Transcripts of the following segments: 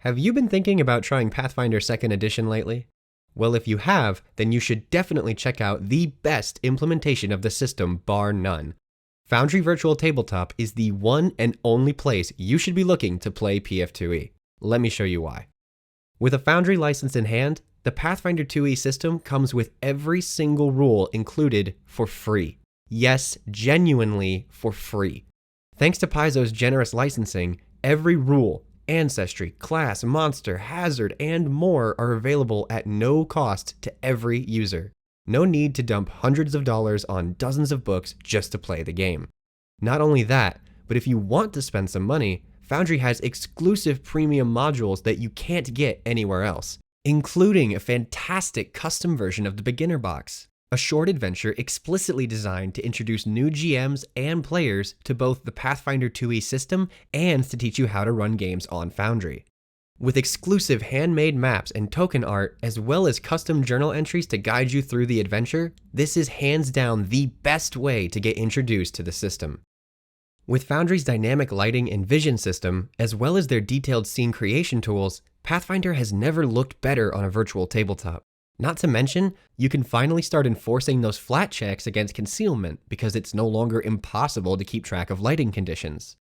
Have you been thinking about trying Pathfinder 2nd Edition lately? Well, if you have, then you should definitely check out the best implementation of the system bar none. Foundry Virtual Tabletop is the one and only place you should be looking to play PF2E. Let me show you why. With a Foundry license in hand, the Pathfinder 2E system comes with every single rule included for free. Yes, genuinely for free. Thanks to Paizo's generous licensing, every rule, ancestry, class, monster, hazard, and more are available at no cost to every user. No need to dump hundreds of dollars on dozens of books just to play the game. Not only that, but if you want to spend some money, Foundry has exclusive premium modules that you can't get anywhere else, including a fantastic custom version of the beginner box, a short adventure explicitly designed to introduce new GMs and players to both the Pathfinder 2E system and to teach you how to run games on Foundry. With exclusive handmade maps and token art, as well as custom journal entries to guide you through the adventure, this is hands down the best way to get introduced to the system. With Foundry's dynamic lighting and vision system, as well as their detailed scene creation tools, Pathfinder has never looked better on a virtual tabletop. Not to mention, you can finally start enforcing those flat checks against concealment because it's no longer impossible to keep track of lighting conditions.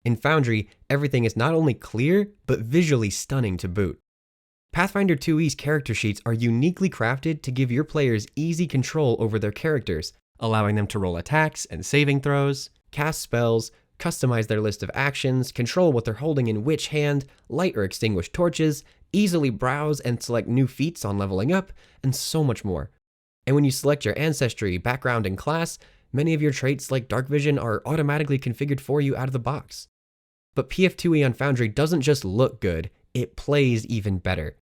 In Foundry, everything is not only clear, but visually stunning to boot. Pathfinder 2E's character sheets are uniquely crafted to give your players easy control over their characters, allowing them to roll attacks and saving throws, cast spells, customize their list of actions, control what they're holding in which hand, light or extinguish torches, easily browse and select new feats on leveling up, and so much more. And when you select your ancestry, background, and class, many of your traits like dark vision are automatically configured for you out of the box. But PF2E on Foundry doesn't just look good, it plays even better.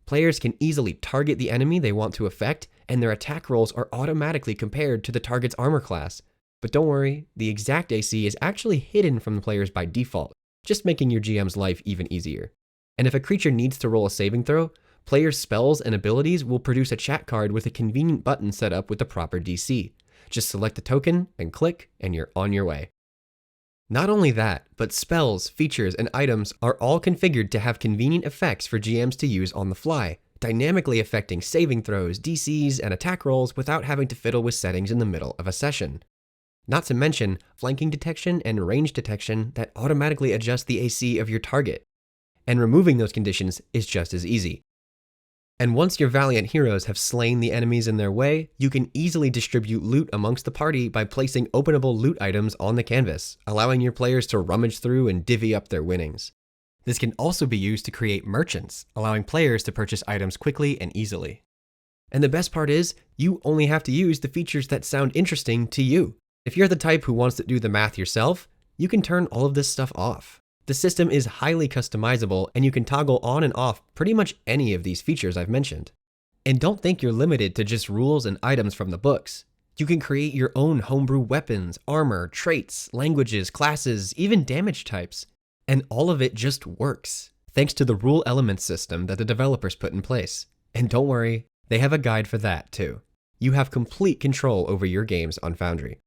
Players can easily target the enemy they want to affect, and their attack rolls are automatically compared to the target's armor class. But don't worry, the exact AC is actually hidden from the players by default, just making your GM's life even easier. And if a creature needs to roll a saving throw, players' spells and abilities will produce a chat card with a convenient button set up with the proper DC. Just select the token and click, and you're on your way. Not only that, but spells, features, and items are all configured to have convenient effects for GMs to use on the fly, dynamically affecting saving throws, DCs, and attack rolls without having to fiddle with settings in the middle of a session. Not to mention flanking detection and range detection that automatically adjust the AC of your target. And removing those conditions is just as easy. And once your valiant heroes have slain the enemies in their way, you can easily distribute loot amongst the party by placing openable loot items on the canvas, allowing your players to rummage through and divvy up their winnings. This can also be used to create merchants, allowing players to purchase items quickly and easily. And the best part is, you only have to use the features that sound interesting to you. If you're the type who wants to do the math yourself, you can turn all of this stuff off. The system is highly customizable, and you can toggle on and off pretty much any of these features I've mentioned. And don't think you're limited to just rules and items from the books. You can create your own homebrew weapons, armor, traits, languages, classes, even damage types. And all of it just works, thanks to the rule element system that the developers put in place. And don't worry, they have a guide for that too. You have complete control over your games on Foundry.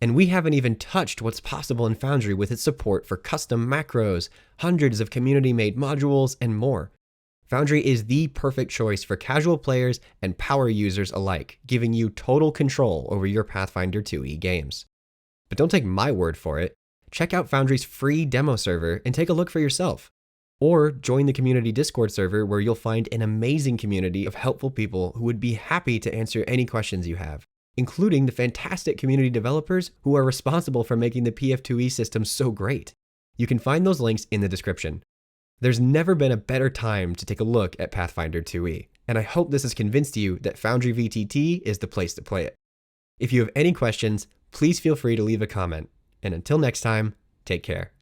And we haven't even touched what's possible in Foundry with its support for custom macros, hundreds of community-made modules, and more. Foundry is the perfect choice for casual players and power users alike, giving you total control over your Pathfinder 2E games. But don't take my word for it. Check out Foundry's free demo server and take a look for yourself. Or join the community Discord server where you'll find an amazing community of helpful people who would be happy to answer any questions you have, including the fantastic community developers who are responsible for making the PF2E system so great. You can find those links in the description. There's never been a better time to take a look at Pathfinder 2E, and I hope this has convinced you that Foundry VTT is the place to play it. If you have any questions, please feel free to leave a comment, and until next time, take care.